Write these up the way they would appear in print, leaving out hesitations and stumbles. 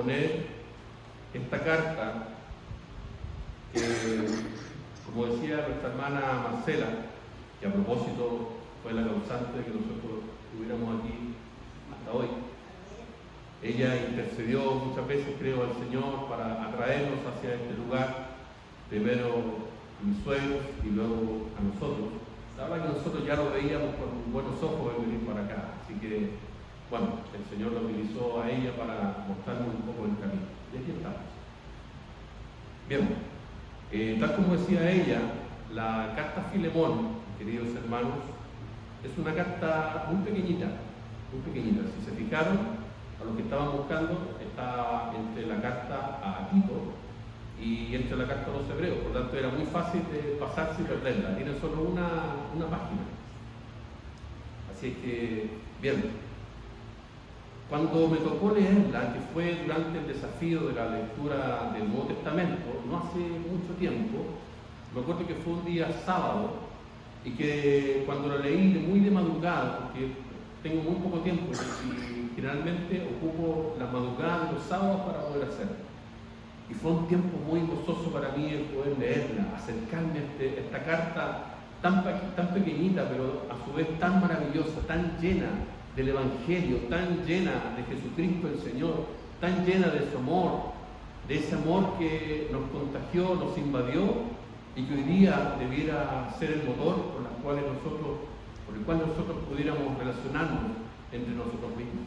exponer esta carta que, como decía nuestra hermana Marcela, que a propósito fue la causante de que nosotros estuviéramos aquí hasta hoy. Ella intercedió muchas veces, creo, al Señor para atraernos hacia este lugar, primero a mis suegros y luego a nosotros. La verdad que nosotros ya lo veíamos con buenos ojos de venir para acá, así que, bueno, el Señor lo utilizó a ella para mostrarnos un poco el camino. Y aquí estamos. Bien, tal como decía ella, la carta a Filemón, queridos hermanos, es una carta muy pequeñita, muy pequeñita. Si se fijaron, a los que estaban buscando, está entre la carta a Tito y entre la carta a los hebreos, por lo tanto era muy fácil de pasarse y perderla, tiene solo una página. Así es que, bien, cuando me tocó leerla, que fue durante el desafío de la lectura del Nuevo Testamento, no hace mucho tiempo, me acuerdo que fue un día sábado, y que cuando la leí muy de madrugada, porque tengo muy poco tiempo y generalmente ocupo la madrugada de los sábados para poder hacerlo. Y fue un tiempo muy gozoso para mí el poder leerla, acercarme a esta carta tan pequeñita, pero a su vez tan maravillosa, tan llena del Evangelio, tan llena de Jesucristo el Señor, tan llena de su amor, de ese amor que nos contagió, nos invadió y que hoy día debiera ser el motor por el cual nosotros pudiéramos relacionarnos entre nosotros mismos.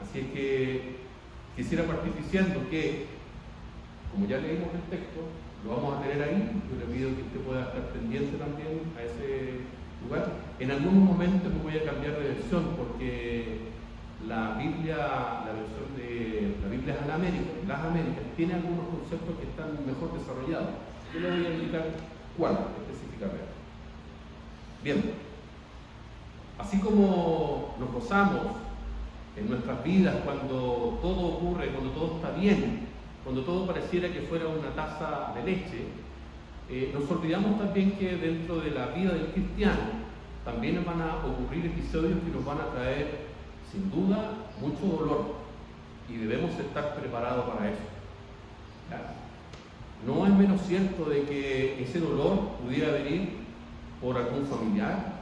Así es que quisiera partir diciendo que, como ya leímos el texto, lo vamos a tener ahí. Yo le pido que usted pueda estar pendiente también a ese lugar. En algún momento me voy a cambiar de versión porque la Biblia, la versión de la Biblia de las Américas, tiene algunos conceptos que están mejor desarrollados. Yo le voy a indicar cuál específicamente. Bien, así como nos gozamos en nuestras vidas cuando todo ocurre, cuando todo está bien, cuando todo pareciera que fuera una taza de leche, nos olvidamos también que dentro de la vida del cristiano también nos van a ocurrir episodios que nos van a traer sin duda mucho dolor y debemos estar preparados para eso. ¿Ya? No es menos cierto de que ese dolor pudiera venir por algún familiar,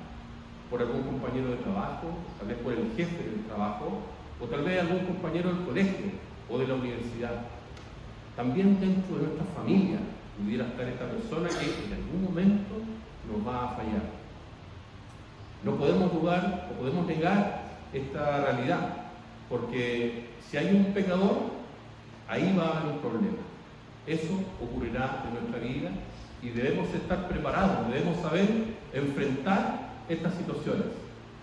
por algún compañero de trabajo, tal vez por el jefe del trabajo, o tal vez algún compañero del colegio o de la universidad. También dentro de nuestra familia pudiera estar esta persona que en algún momento nos va a fallar. No podemos dudar o podemos negar esta realidad, porque si hay un pecador, ahí va a haber un problema. Eso ocurrirá en nuestra vida y debemos estar preparados, debemos saber enfrentar estas situaciones.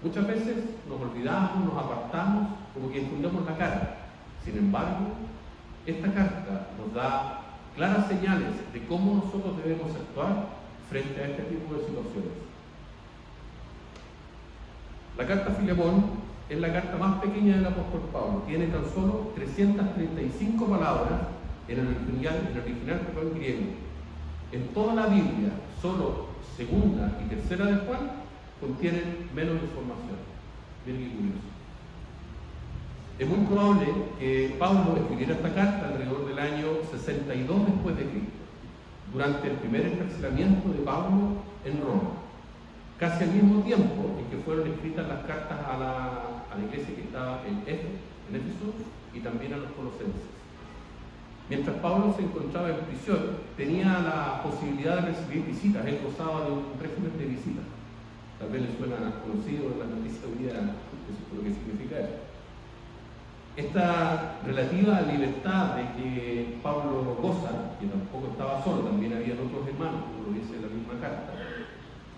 Muchas veces nos olvidamos, nos apartamos, como que escondemos la cara. Sin embargo, esta carta nos da claras señales de cómo nosotros debemos actuar frente a este tipo de situaciones. La carta a Filemón es la carta más pequeña del apóstol Pablo. Tiene tan solo 335 palabras en el original griego. En toda la Biblia, solo segunda y tercera de Juan contienen menos información. Bien y curioso. Es muy probable que Pablo escribiera esta carta alrededor del año 62 después de Cristo, durante el primer encarcelamiento de Pablo en Roma, casi al mismo tiempo en que fueron escritas las cartas a la iglesia que estaba en Éfeso y también a los colosenses. Mientras Pablo se encontraba en prisión, tenía la posibilidad de recibir visitas. Él gozaba de un régimen de visitas. Tal vez les suena conocido en la noticia hoy día lo que significa eso. Esta relativa libertad de que Pablo goza, que tampoco estaba solo, también había otros hermanos, como lo dice la misma carta,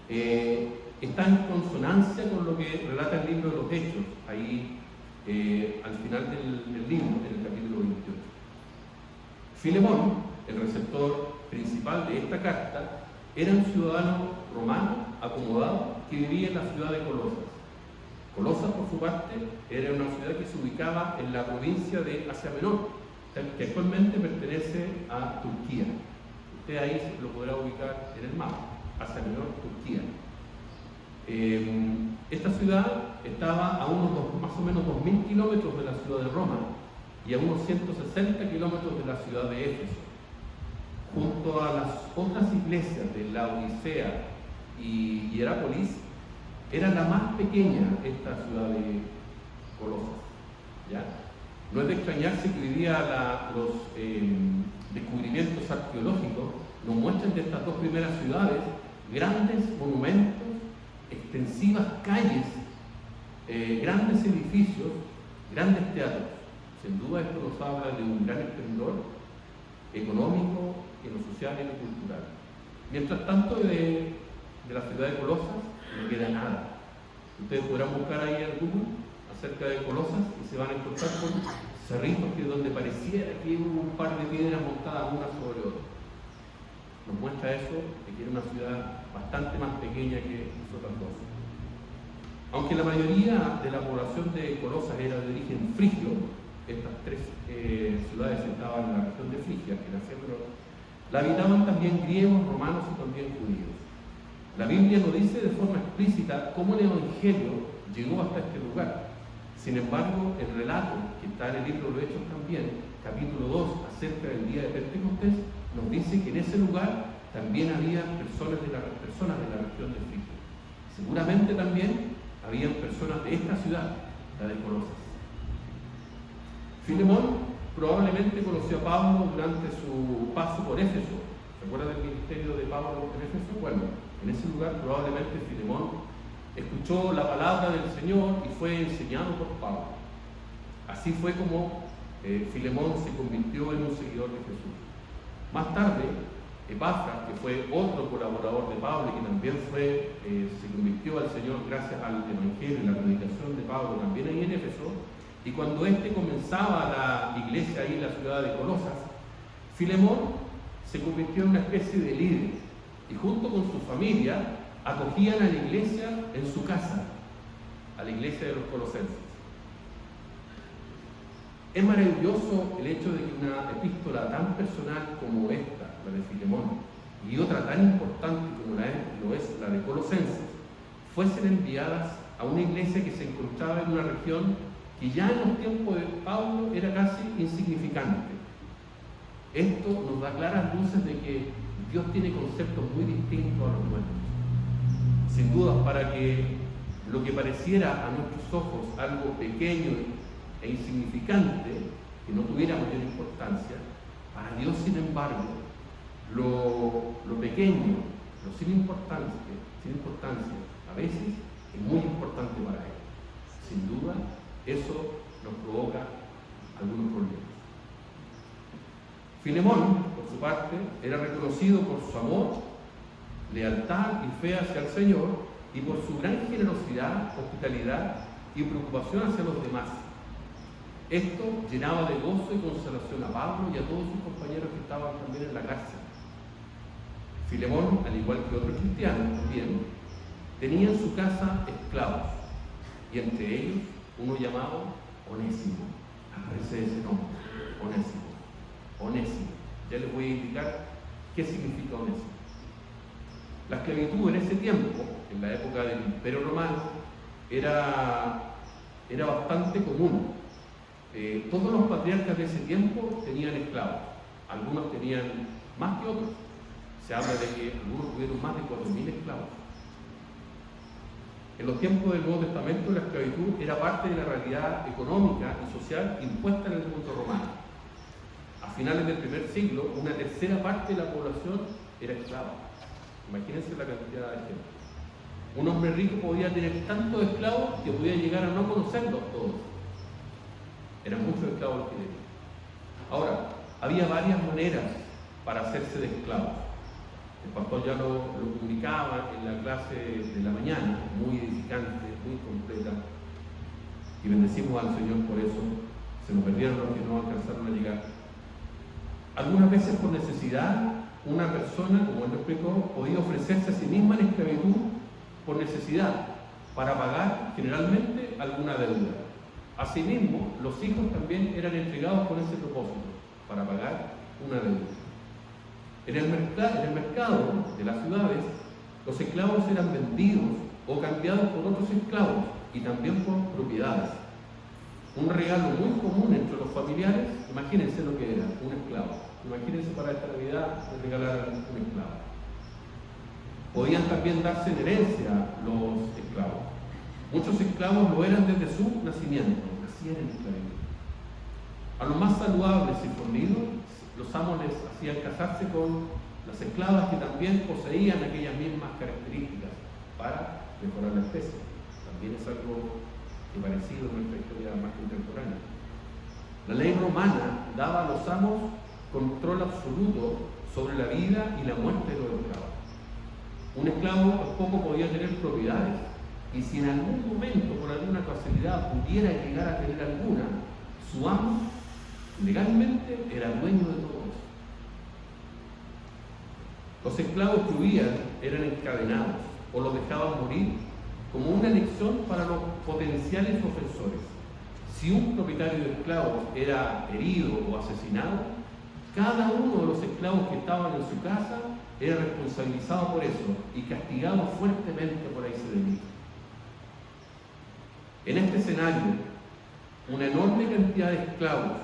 está en consonancia con lo que relata el libro de los Hechos, ahí al final del libro, en el capítulo 28. Filemón, el receptor principal de esta carta, era un ciudadano romano acomodado que vivía en la ciudad de Colosas. Colosas, por su parte, era una ciudad que se ubicaba en la provincia de Asia Menor, que actualmente pertenece a Turquía. Usted ahí lo podrá ubicar en el mapa, Asia Menor, Turquía. Esta ciudad estaba a más o menos 2000 kilómetros de la ciudad de Roma y a unos 160 kilómetros de la ciudad de Éfeso. Junto a las otras iglesias de Laodicea y Hierápolis, era la más pequeña esta ciudad de Colosas. ¿Ya? No es de extrañarse que hoy día los descubrimientos arqueológicos nos muestran de estas dos primeras ciudades grandes monumentos, extensivas calles, grandes edificios, grandes teatros. Sin duda esto nos habla de un gran esplendor económico, en lo social y en lo cultural. Mientras tanto, de la ciudad de Colosas no queda nada. Ustedes podrán buscar ahí en Google acerca de Colosas y se van a encontrar con cerritos que donde pareciera que hubo un par de piedras montadas una sobre otra. Nos muestra eso de que era una ciudad bastante más pequeña que las otras dos. Aunque la mayoría de la población de Colosas era de origen frigio, estas tres ciudades estaban en la región de Frigia, que era centro, la habitaban también griegos, romanos y también judíos. La Biblia no dice de forma explícita cómo el Evangelio llegó hasta este lugar. Sin embargo, el relato que está en el libro de los Hechos también, capítulo 2, acerca del día de Pentecostés, nos dice que en ese lugar también había personas de la región de Frigia. Seguramente también habían personas de esta ciudad, la de Colosas. Filemón probablemente conoció a Pablo durante su paso por Éfeso. ¿Se acuerdan del ministerio de Pablo en Éfeso? Bueno, en ese lugar probablemente Filemón escuchó la palabra del Señor y fue enseñado por Pablo. Así fue como Filemón se convirtió en un seguidor de Jesús. Más tarde, Epafras, que fue otro colaborador de Pablo y que también se convirtió al Señor gracias al Evangelio y la predicación de Pablo también ahí en Éfeso, y cuando comenzaba la iglesia ahí en la ciudad de Colosas, Filemón se convirtió en una especie de líder y junto con su familia acogían a la iglesia en su casa, a la iglesia de los colosenses. Es maravilloso el hecho de que una epístola tan personal como esta, la de Filemón, y otra tan importante como lo es la de Colosenses, fuesen enviadas a una iglesia que se encontraba en una región que ya en los tiempos de Pablo era casi insignificante. Esto nos da claras luces de que Dios tiene conceptos muy distintos a los nuestros. Sin duda, para que lo que pareciera a nuestros ojos algo pequeño e insignificante, que no tuviera mayor importancia, para Dios, sin embargo, lo pequeño, lo sin importancia, a veces es muy importante para Él. Sin duda, eso nos provoca algunos problemas. Filemón, por su parte, era reconocido por su amor, lealtad y fe hacia el Señor y por su gran generosidad, hospitalidad y preocupación hacia los demás. Esto llenaba de gozo y consolación a Pablo y a todos sus compañeros que estaban también en la cárcel. Filemón, al igual que otros cristianos también, tenía en su casa esclavos, y entre ellos uno llamado Onésimo. Aparece ese nombre, Onésimo. Onésimo. Ya les voy a indicar qué significa Onésimo. La esclavitud en ese tiempo, en la época del Imperio Romano, era bastante común. Todos los patriarcas de ese tiempo tenían esclavos. Algunos tenían más que otros. Se habla de que algunos tuvieron más de 4.000 esclavos. En los tiempos del Nuevo Testamento, la esclavitud era parte de la realidad económica y social impuesta en el mundo romano. A finales del primer siglo, una tercera parte de la población era esclava. Imagínense la cantidad de gente. Un hombre rico podía tener tantos esclavos que podía llegar a no conocerlos todos. Eran muchos esclavos los que tenían. Ahora, había varias maneras para hacerse de esclavos. El pastor ya lo comunicaba en la clase de la mañana, muy edificante, muy completa. Y bendecimos al Señor por eso. Se nos perdieron los que no alcanzaron a llegar. Algunas veces por necesidad, una persona, como él lo explicó, podía ofrecerse a sí misma en esclavitud por necesidad, para pagar generalmente alguna deuda. Asimismo, los hijos también eran entregados con ese propósito, para pagar una deuda. En el mercado de las ciudades, los esclavos eran vendidos o cambiados por otros esclavos y también por propiedades. un regalo muy común entre los familiares. Imagínense lo que era, un esclavo. Imagínense para esta Navidad regalar un esclavo. Podían también darse en herencia los esclavos. Muchos esclavos lo eran desde su nacimiento, nacían en esclavitud. A los más saludables y fornidos, los amos les hacían casarse con las esclavas que también poseían aquellas mismas características para mejorar la especie. También es algo que parecido en nuestra historia más contemporánea. La ley romana daba a los amos control absoluto sobre la vida y la muerte de los esclavos. Un esclavo tampoco podía tener propiedades, y si en algún momento, por alguna casualidad, pudiera llegar a tener alguna, su amo legalmente era dueño de todo eso. Los esclavos que huían eran encadenados o los dejaban morir como una lección para los potenciales ofensores. Si un propietario de esclavos era herido o asesinado, cada uno de los esclavos que estaban en su casa era responsabilizado por eso y castigado fuertemente por ese delito. En este escenario, una enorme cantidad de esclavos,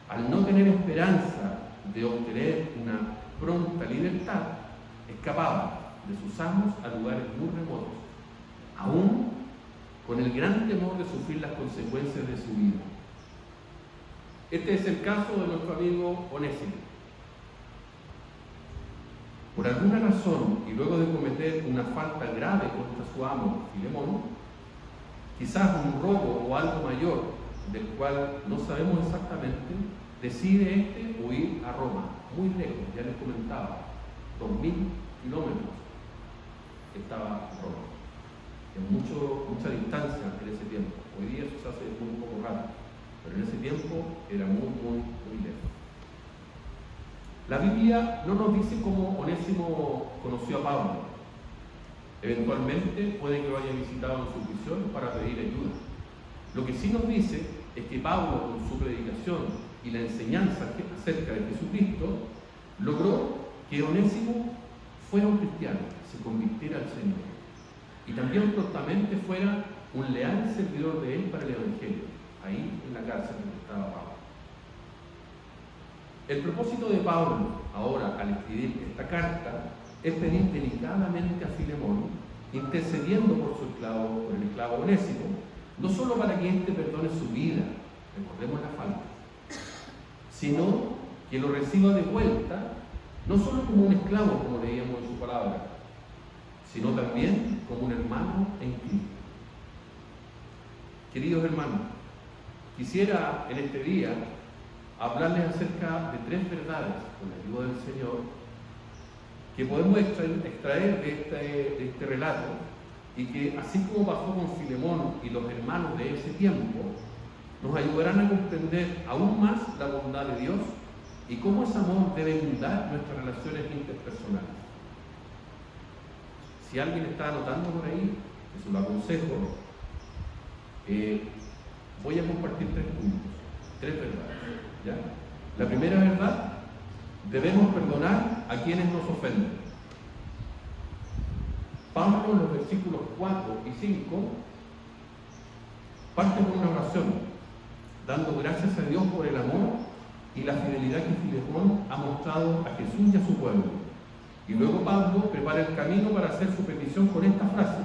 al no tener esperanza de obtener una pronta libertad, escapaban de sus amos a lugares muy remotos, aún con el gran temor de sufrir las consecuencias de su vida. Este es el caso de nuestro amigo Onésimo. Por alguna razón, y luego de cometer una falta grave contra su amo, Filemón, quizás un robo o algo mayor, del cual no sabemos exactamente, decide huir a Roma, muy lejos, ya les comentaba, 2000 kilómetros estaba Roma, en mucha distancia en ese tiempo. Hoy día eso se hace un poco raro, pero en ese tiempo era muy lejos. La Biblia no nos dice cómo Onésimo conoció a Pablo. Eventualmente puede que lo haya visitado en su prisión para pedir ayuda. Lo que sí nos dice es que Pablo, con su predicación y la enseñanza acerca de Jesucristo, logró que Onésimo fuera un cristiano, se convirtiera al Señor, y también prontamente fuera un leal servidor de él para el Evangelio, ahí en la cárcel donde estaba Pablo. El propósito de Pablo, ahora al escribir esta carta, es pedir delicadamente a Filemón, intercediendo por el esclavo Onésimo, no solo para que éste perdone su vida, recordemos la falta, sino que lo reciba de vuelta, no solo como un esclavo, como leíamos en su palabra, sino también como un hermano en Cristo. Queridos hermanos, quisiera en este día hablarles acerca de 3 verdades, con la ayuda del Señor, que podemos extraer de este relato, y que, así como pasó con Filemón y los hermanos de ese tiempo, nos ayudarán a comprender aún más la bondad de Dios y cómo ese amor debe inundar nuestras relaciones interpersonales. Si alguien está anotando por ahí, que se lo aconsejo, voy a compartir 3 puntos, 3 verdades, ¿ya? La primera verdad: debemos perdonar a quienes nos ofenden. Pablo, en los versículos 4 y 5, parte con una oración, dando gracias a Dios por el amor y la fidelidad que Filemón ha mostrado a Jesús y a su pueblo. Y luego Pablo prepara el camino para hacer su petición con esta frase: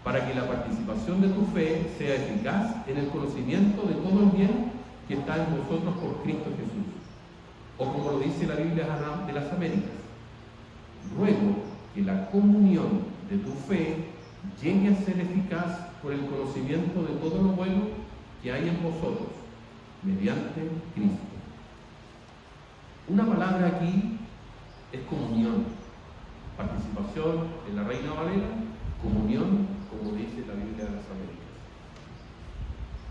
para que la participación de tu fe sea eficaz en el conocimiento de todo el bien que está en vosotros por Cristo Jesús. O como lo dice la Biblia de las Américas: ruego que la comunión de tu fe llegue a ser eficaz por el conocimiento de todo lo bueno que hay en vosotros, mediante Cristo. Una palabra aquí es comunión. Participación en la Reina Valera, comunión, como dice la Biblia de las Américas.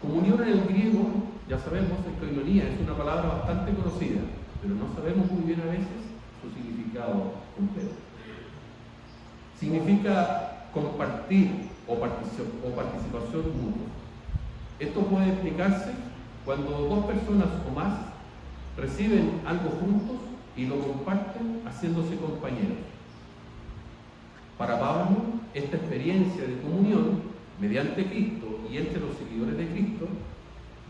Comunión en el griego, ya sabemos, es koinonia, es una palabra bastante conocida, pero no sabemos muy bien a veces su significado completo. Significa compartir o participación mutua. Esto puede explicarse cuando 2 personas o más reciben algo juntos y lo comparten haciéndose compañeros. Para Pablo, esta experiencia de comunión mediante Cristo y entre los seguidores de Cristo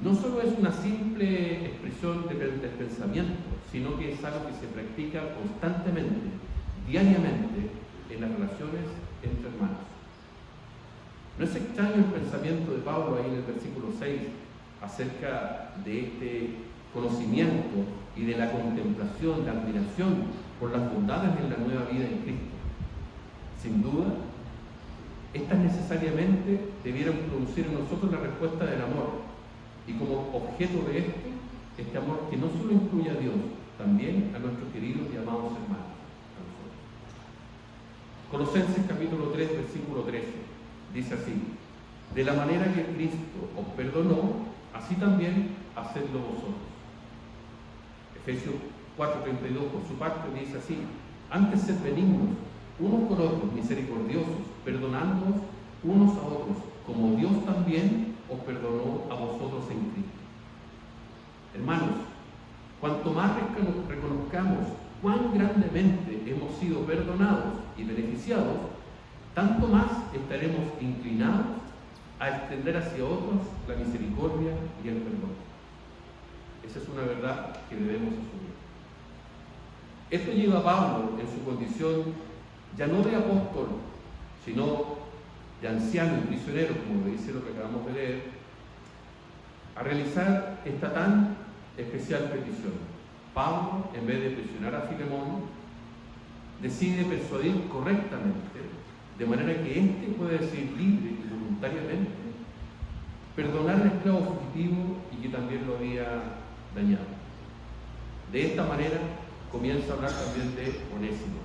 no solo es una simple expresión del pensamiento, sino que es algo que se practica constantemente, diariamente, en las relaciones entre hermanos. No es extraño el pensamiento de Pablo ahí en el versículo 6 acerca de este conocimiento y de la contemplación, la admiración por las bondades en la nueva vida en Cristo. Sin duda, estas necesariamente debieran producir en nosotros la respuesta del amor, y como objeto de este amor que no solo incluye a Dios, también a nuestros queridos y amados hermanos, a nosotros. Colosenses capítulo 3, versículo 13, dice así: de la manera que Cristo os perdonó, así también hacedlo vosotros. Efesios 4:32 por su parte dice así: antes sed benignos unos con otros, misericordiosos, perdonándoos unos a otros, como Dios también os perdonó a vosotros en Cristo. Hermanos, cuanto más reconozcamos cuán grandemente hemos sido perdonados y beneficiados, tanto más estaremos inclinados a extender hacia otros la misericordia y el perdón. Esa es una verdad que debemos asumir. Esto lleva a Pablo, en su condición ya no de apóstol, sino de anciano y prisionero, como le dice lo que acabamos de leer, a realizar esta tan especial petición. Pablo, en vez de presionar a Filemón, decide persuadir correctamente, de manera que éste pueda decir libre y voluntariamente, perdonar al esclavo fugitivo y que también lo había dañado. De esta manera comienza a hablar también de Onésimo.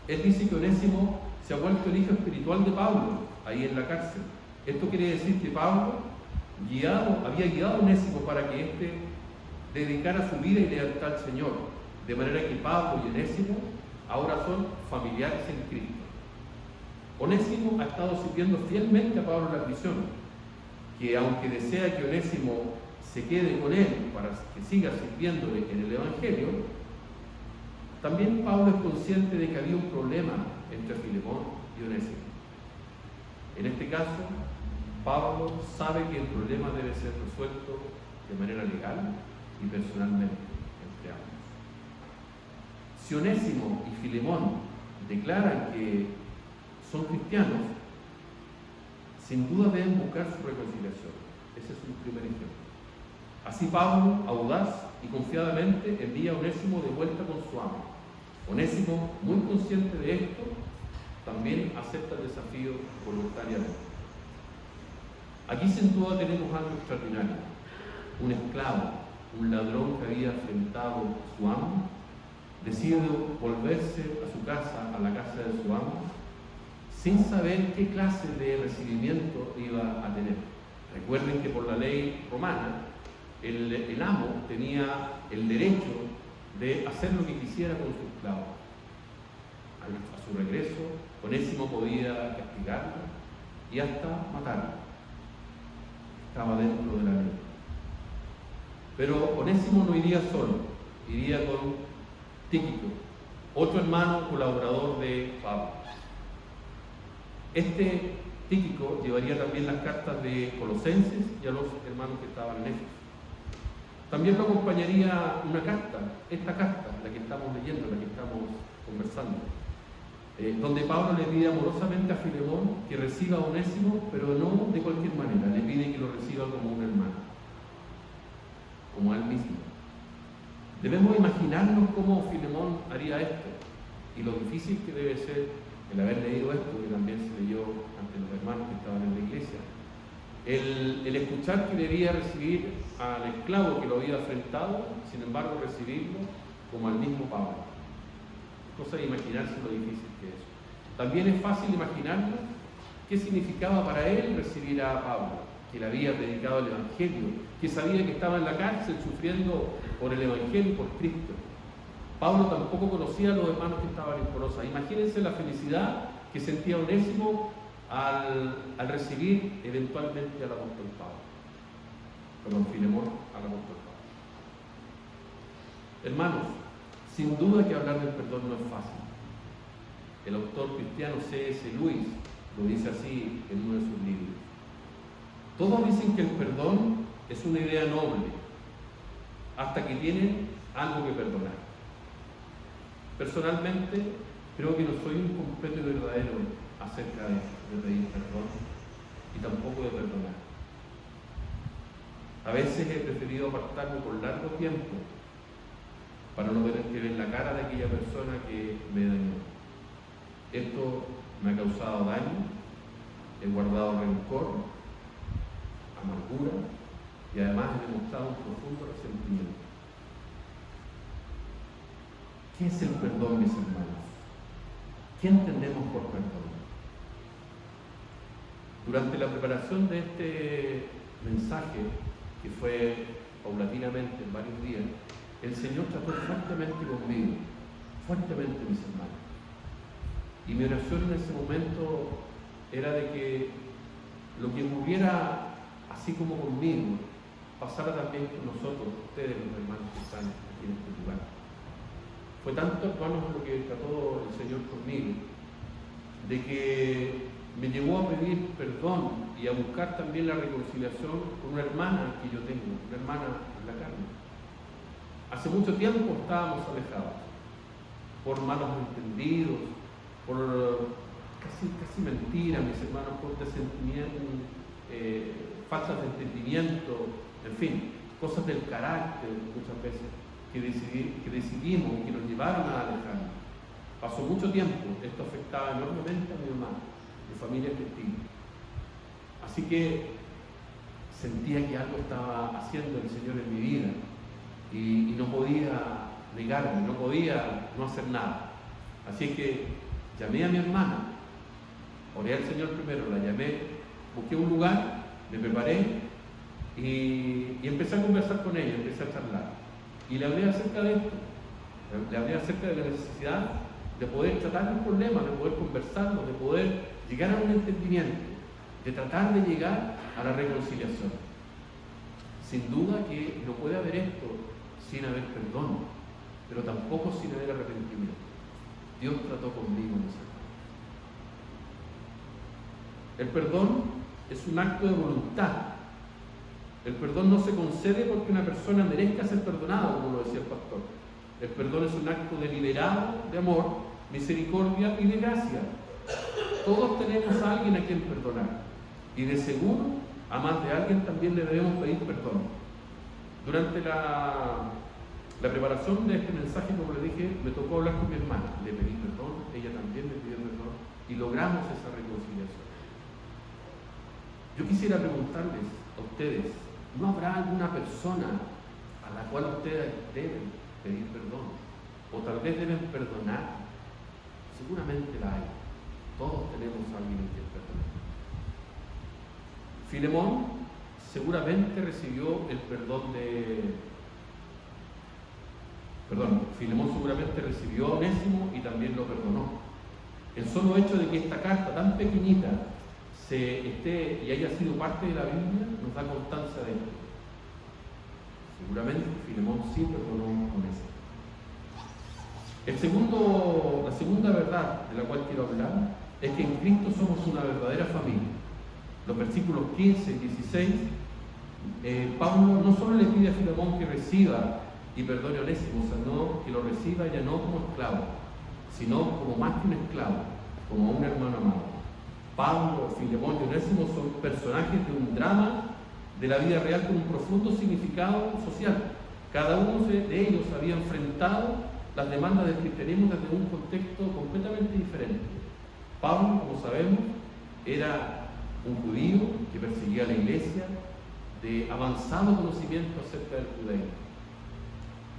Él dice que Onésimo se ha vuelto el hijo espiritual de Pablo, ahí en la cárcel. Esto quiere decir que Pablo había guiado a Onésimo para que éste dedicara su vida y lealtad al Señor, de manera que Pablo y Onésimo ahora son familiares en Cristo. Onésimo ha estado sirviendo fielmente a Pablo en la prisión, que aunque desea que Onésimo se quede con él para que siga sirviéndole en el Evangelio, también Pablo es consciente de que había un problema entre Filemón y Onésimo. En este caso, Pablo sabe que el problema debe ser resuelto de manera legal y personalmente entre ambos. Si Onésimo y Filemón declaran que son cristianos, sin duda deben buscar su reconciliación. Ese es un primer ejemplo. Así Pablo, audaz y confiadamente, envía a Onésimo de vuelta con su amo. Onésimo, muy consciente de esto, también acepta el desafío voluntariamente. Aquí sin duda tenemos algo extraordinario. Un esclavo, un ladrón que había afrentado a su amo, decide volverse a su casa, a la casa de su amo, sin saber qué clase de recibimiento iba a tener. Recuerden que por la ley romana, el amo tenía el derecho de hacer lo que quisiera con su esclavo. A su regreso, Onésimo podía castigarlo y hasta matarlo. Estaba dentro de la ley. Pero Onésimo no iría solo, iría con Tíquico, otro hermano colaborador de Pablo. Este Tíquico llevaría también las cartas de Colosenses y a los hermanos que estaban en Éfeso. También lo acompañaría una carta, esta carta, la que estamos leyendo, la que estamos conversando, donde Pablo le pide amorosamente a Filemón que reciba a Onésimo, pero no de cualquier manera, le pide que lo reciba como un hermano, como a él mismo. Debemos imaginarnos cómo Filemón haría esto y lo difícil que debe ser el haber leído esto, que también se leyó ante los hermanos que estaban en la iglesia. El escuchar que debía recibir al esclavo que lo había afrentado, sin embargo recibirlo como al mismo Pablo. Cosa de imaginarse lo difícil que es. También es fácil imaginarnos qué significaba para él recibir a Pablo, que le había predicado el Evangelio, que sabía que estaba en la cárcel sufriendo por el Evangelio y por Cristo. Pablo tampoco conocía a los hermanos que estaban en Colosas. Imagínense la felicidad que sentía Onésimo al recibir eventualmente al apóstol Filemón al apóstol Pablo. Hermanos, sin duda que hablar del perdón no es fácil. El autor cristiano C.S. Lewis lo dice así en uno de sus libros. Todos dicen que el perdón es una idea noble, hasta que tienen algo que perdonar. Personalmente, creo que no soy un completo y verdadero acerca de pedir perdón y tampoco de perdonar. A veces he preferido apartarme por largo tiempo para no tener que ver la cara de aquella persona que me dañó. Esto me ha causado daño, he guardado rencor, amargura y además he demostrado un profundo resentimiento. ¿Qué es el perdón, mis hermanos? ¿Qué entendemos por perdón? Durante la preparación de este mensaje, que fue paulatinamente en varios días, el Señor trató fuertemente conmigo, fuertemente, mis hermanos. Y mi oración en ese momento era de que lo que ocurriera así como conmigo, pasara también con nosotros, ustedes, los hermanos que están aquí en este lugar. Fue tanto, hermanos, lo que trató el Señor conmigo, de que me llevó a pedir perdón y a buscar también la reconciliación con una hermana que yo tengo, una hermana en la carne. Hace mucho tiempo estábamos alejados, por malos entendidos, por casi mentiras, mis hermanos, por faltas de entendimiento, en fin, cosas del carácter muchas veces que decidimos, que nos llevaron a alejarnos. Pasó mucho tiempo, esto afectaba enormemente a mi mamá, mi familia argentina. Así que sentía que algo estaba haciendo el Señor en mi vida y no podía negarme, no podía no hacer nada. Así que llamé a mi hermana, oré al Señor primero, la llamé, busqué un lugar, me preparé y empecé a conversar con ella, empecé a charlar. Y le hablé acerca de esto, le hablé acerca de la necesidad de poder tratar los problemas, de poder conversarlos, de poder llegar a un entendimiento, de tratar de llegar a la reconciliación. Sin duda que no puede haber esto sin haber perdón, pero tampoco sin haber arrepentimiento. Dios trató conmigo en ese momento. El perdón es un acto de voluntad. El perdón no se concede porque una persona merezca ser perdonada, como lo decía el pastor. El perdón es un acto deliberado de amor, misericordia y de gracia. Todos tenemos a alguien a quien perdonar. Y de seguro, a más de alguien también le debemos pedir perdón. Durante la preparación de este mensaje, como le dije, me tocó hablar con mi hermana. Le pedí perdón, ella también me pidió perdón y logramos esa reconciliación. Yo quisiera preguntarles a ustedes, ¿no habrá alguna persona a la cual ustedes deben pedir perdón? O tal vez deben perdonar. Seguramente la hay. Todos tenemos a alguien que perdonar. Filemón seguramente recibió el perdón Filemón seguramente recibió a Onésimo y también lo perdonó. El solo hecho de que esta carta tan pequeñita esté y haya sido parte de la Biblia nos da constancia de esto. Seguramente Filemón sí perdonó a Onésimo. La segunda verdad de la cual quiero hablar es que en Cristo somos una verdadera familia. Los versículos 15 y 16, Pablo no solo le pide a Filemón que reciba y perdone a Onésimo, sino que lo reciba ya no como esclavo, sino como más que un esclavo, como un hermano amado. Pablo, Filemón y Onésimo son personajes de un drama de la vida real con un profundo significado social. Cada uno de ellos había enfrentado las demandas del cristianismo desde un contexto completamente diferente. Pablo, como sabemos, era un judío que perseguía a la iglesia, de avanzado conocimiento acerca del judaísmo.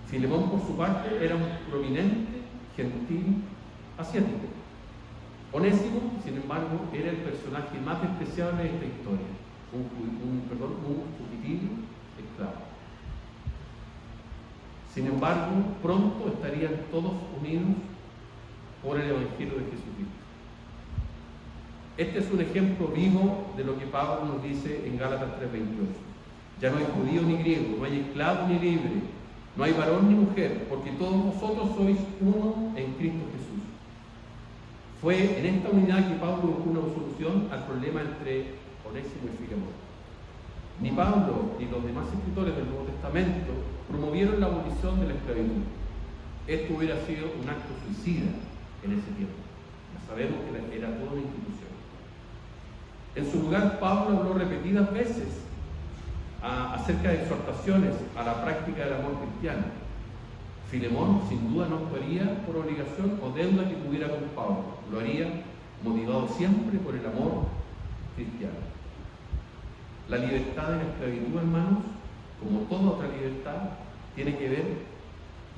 Filemón, por su parte, era un prominente gentil asiático. Onésimo, sin embargo, era el personaje más despreciable de esta historia, un fugitivo esclavo. Sin embargo, pronto estarían todos unidos por el Evangelio de Jesucristo. Este es un ejemplo vivo de lo que Pablo nos dice en Gálatas 3:28. Ya no hay judío ni griego, no hay esclavo ni libre, no hay varón ni mujer, porque todos vosotros sois uno en Cristo Jesús. Fue en esta unidad que Pablo buscó una solución al problema entre Onésimo y Filemón. Ni Pablo ni los demás escritores del Nuevo Testamento promovieron la abolición de la esclavitud. Esto hubiera sido un acto suicida en ese tiempo. Ya sabemos que era toda una institución. En su lugar, Pablo habló repetidas veces acerca de exhortaciones a la práctica del amor cristiano. Filemón sin duda no actuaría por obligación o deuda que tuviera con Pablo. Lo haría motivado siempre por el amor cristiano. La libertad de la esclavitud, hermanos, como toda otra libertad, tiene que ver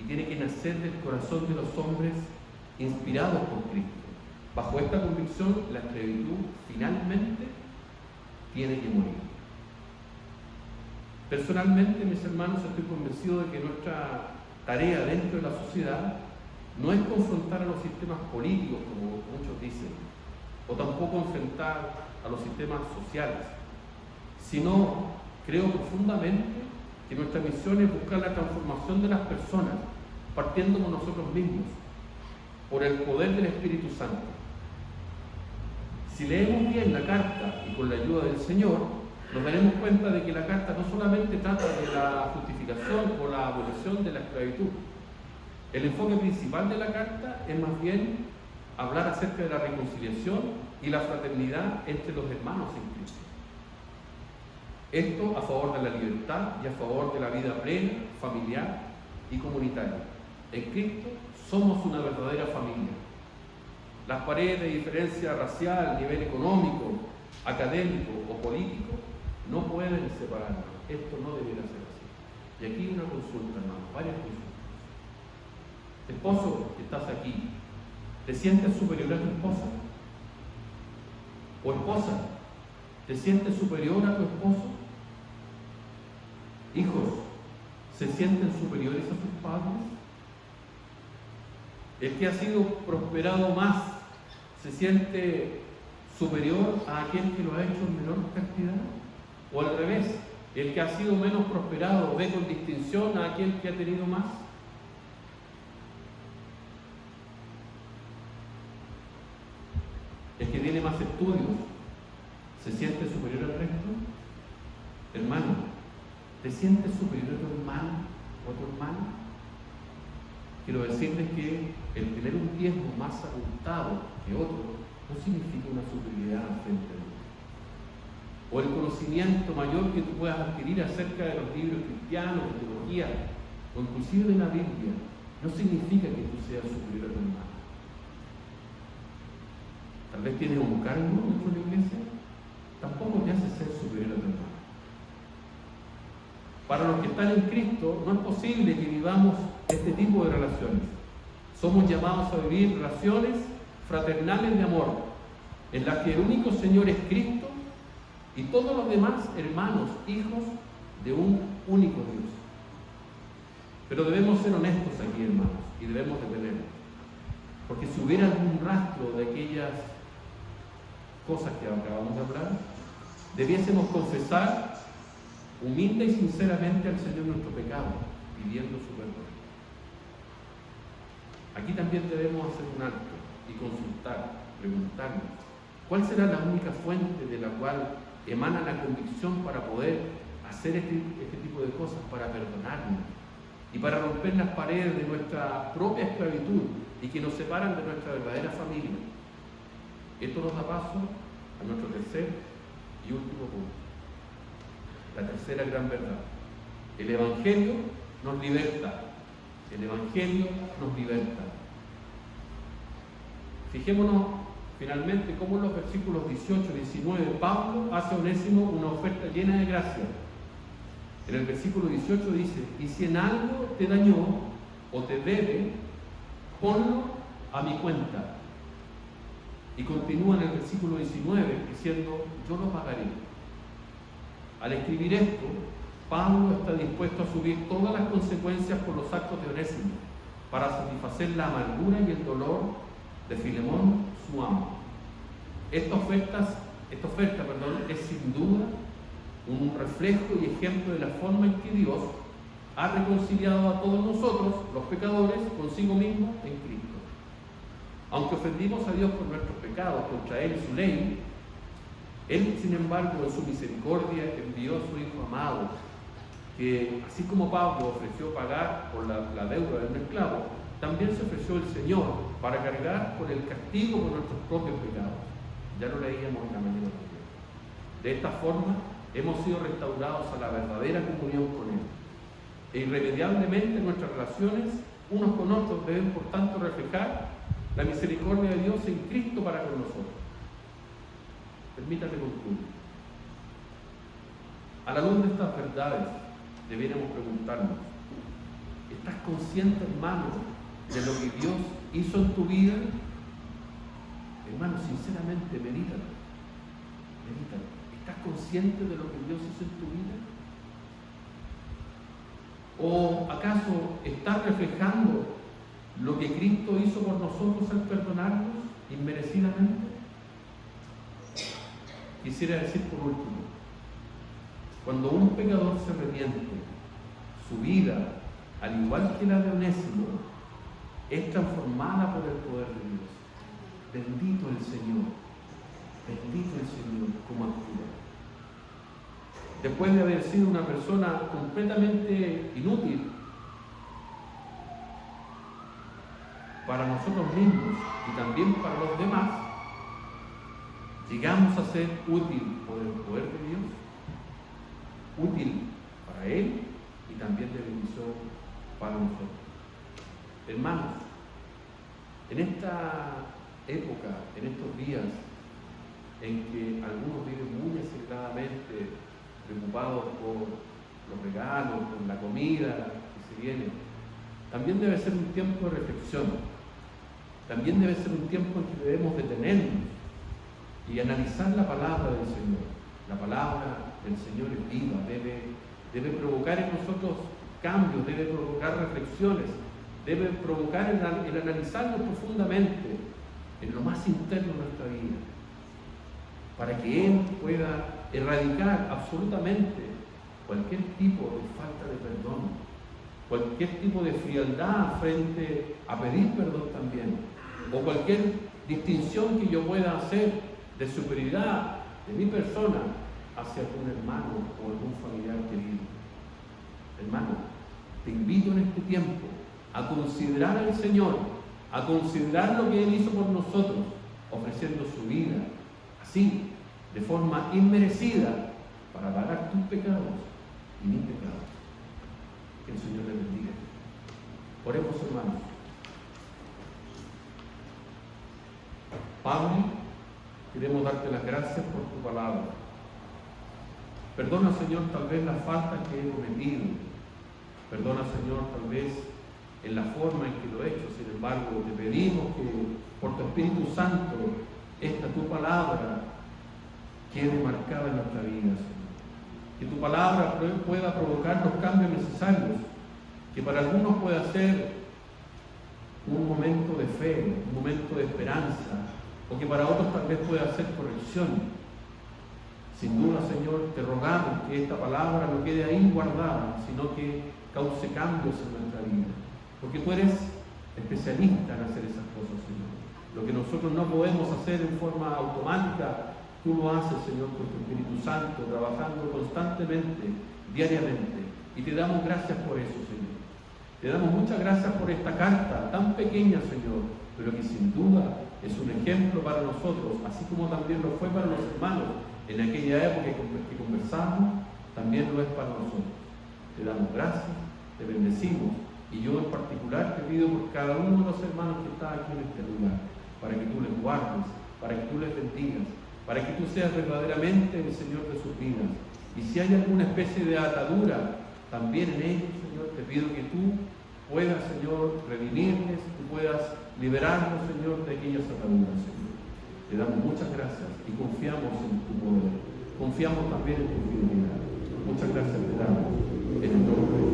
y tiene que nacer del corazón de los hombres inspirados por Cristo. Bajo esta convicción, la esclavitud finalmente tiene que morir. Personalmente, mis hermanos, estoy convencido de que nuestra tarea dentro de la sociedad no es confrontar a los sistemas políticos, como muchos dicen, o tampoco enfrentar a los sistemas sociales, sino creo profundamente que nuestra misión es buscar la transformación de las personas, partiendo con nosotros mismos, por el poder del Espíritu Santo. Si leemos bien la carta y con la ayuda del Señor, nos daremos cuenta de que la carta no solamente trata de la justificación o la abolición de la esclavitud. El enfoque principal de la carta es más bien hablar acerca de la reconciliación y la fraternidad entre los hermanos en Cristo. Esto a favor de la libertad y a favor de la vida plena, familiar y comunitaria. En Cristo somos una verdadera familia. Las paredes de diferencia racial, nivel económico, académico o político no pueden separarnos. Esto no debería ser así. Y aquí una consulta, hermano, varias consultas. Esposo que estás aquí, ¿te sientes superior a tu esposa? ¿O esposa, te sientes superior a tu esposo? Hijos, ¿se sienten superiores a sus padres? El que ha sido prosperado más, ¿se siente superior a aquel que lo ha hecho en menor cantidad? ¿O al revés, el que ha sido menos prosperado ve con distinción a aquel que ha tenido más? El que tiene más estudios, ¿se siente superior al resto? Hermano, ¿te sientes superior a tu hermano o a tu hermana? Quiero decirles que el tener un diezmo más abultado que otro no significa una superioridad frente a otro. O el conocimiento mayor que tú puedas adquirir acerca de los libros cristianos, de teología, o inclusive de la Biblia, no significa que tú seas superior a tu hermano. Tal vez tienes un cargo dentro de la iglesia, tampoco te hace ser superior a tu hermano. Para los que están en Cristo, no es posible que vivamos este tipo de relaciones. Somos llamados a vivir relaciones fraternales de amor, en las que el único Señor es Cristo y todos los demás hermanos, hijos de un único Dios. Pero debemos ser honestos aquí, hermanos, y debemos detenernos. Porque si hubiera algún rastro de aquellas cosas que acabamos de hablar, debiésemos confesar humilde y sinceramente al Señor nuestro pecado, pidiendo su perdón. Aquí también debemos hacer un acto y consultar, preguntarnos, ¿cuál será la única fuente de la cual emana la convicción para poder hacer este tipo de cosas, para perdonarnos y para romper las paredes de nuestra propia esclavitud y que nos separan de nuestra verdadera familia? Esto nos da paso a nuestro tercer y último punto. La tercera gran verdad. El Evangelio nos liberta. El Evangelio nos liberta. Fijémonos finalmente cómo en los versículos 18 y 19 Pablo hace a Onésimo una oferta llena de gracia. En el versículo 18 dice: y si en algo te dañó o te debe, ponlo a mi cuenta. Y continúa en el versículo 19 diciendo: yo lo pagaré. Al escribir esto, Pablo está dispuesto a asumir todas las consecuencias por los actos de Onésimo para satisfacer la amargura y el dolor de Filemón, su amo. Esta oferta, es sin duda un reflejo y ejemplo de la forma en que Dios ha reconciliado a todos nosotros, los pecadores, consigo mismo en Cristo. Aunque ofendimos a Dios por nuestros pecados contra Él y su ley, Él, sin embargo, en su misericordia envió a su Hijo amado, que así como Pablo ofreció pagar por la deuda de un esclavo, también se ofreció el Señor para cargar con el castigo por nuestros propios pecados. Ya lo leíamos en la mañana también. De esta forma hemos sido restaurados a la verdadera comunión con Él. E irremediablemente nuestras relaciones unos con otros deben por tanto reflejar la misericordia de Dios en Cristo para con nosotros. Permítame concluir. A la luz de estas verdades debiéramos preguntarnos: ¿estás consciente, hermano, de lo que Dios hizo en tu vida? Hermano, sinceramente, medítalo. ¿Estás consciente de lo que Dios hizo en tu vida? ¿O acaso estás reflejando lo que Cristo hizo por nosotros al perdonarnos inmerecidamente? Quisiera decir por último, cuando un pecador se arrepiente, su vida, al igual que la de Onésimo, es transformada por el poder de Dios. Bendito el Señor, como actúa. Después de haber sido una persona completamente inútil para nosotros mismos y también para los demás, llegamos a ser útil por el poder de Dios, útil para Él y también de bendición para nosotros. Hermanos, en esta época, en estos días en que algunos viven muy aceleradamente preocupados por los regalos, por la comida que se viene, también debe ser un tiempo de reflexión. También debe ser un tiempo en que debemos detenernos y analizar la palabra del Señor. La palabra del Señor es viva, debe provocar en nosotros cambios, debe provocar reflexiones, debe provocar el analizarnos profundamente en lo más interno de nuestra vida, para que Él pueda erradicar absolutamente cualquier tipo de falta de perdón, cualquier tipo de frialdad frente a pedir perdón también, o cualquier distinción que yo pueda hacer de superioridad de mi persona hacia algún hermano o algún familiar querido. Hermano, te invito en este tiempo a considerar al Señor, a considerar lo que Él hizo por nosotros, ofreciendo su vida, así, de forma inmerecida, para pagar tus pecados y mis pecados. Que el Señor le bendiga. Oremos, hermanos. Padre, queremos darte las gracias por tu palabra. Perdona, Señor, tal vez las faltas que he cometido. Perdona, Señor, tal vez en la forma en que lo he hecho. Sin embargo, te pedimos que por tu Espíritu Santo esta tu palabra quede marcada en nuestra vida, Señor. Que tu palabra pueda provocar los cambios necesarios, que para algunos pueda ser un momento de fe, un momento de esperanza, o que para otros tal vez pueda ser corrección. Sin duda, Señor, te rogamos que esta palabra no quede ahí guardada, sino que cause cambios en nuestra vida, porque tú eres especialista en hacer esas cosas, Señor. Lo que nosotros no podemos hacer en forma automática, tú lo haces, Señor, con tu Espíritu Santo, trabajando constantemente, diariamente, y te damos gracias por eso, Señor. Te damos muchas gracias por esta carta tan pequeña, Señor, pero que sin duda es un ejemplo para nosotros, así como también lo fue para los hermanos en aquella época que conversamos, también lo es para nosotros. Te damos gracias, te bendecimos, y yo en particular te pido por cada uno de los hermanos que está aquí en este lugar, para que tú les guardes, para que tú les bendigas, para que tú seas verdaderamente el Señor de sus vidas. Y si hay alguna especie de atadura también en ellos, Señor, te pido que tú puedas, Señor, redimirles, tú puedas liberarnos, Señor, de aquellas ataduras, Señor. Te damos muchas gracias y confiamos en tu poder. Confiamos también en tu fidelidad. Muchas gracias te damos en el nombre de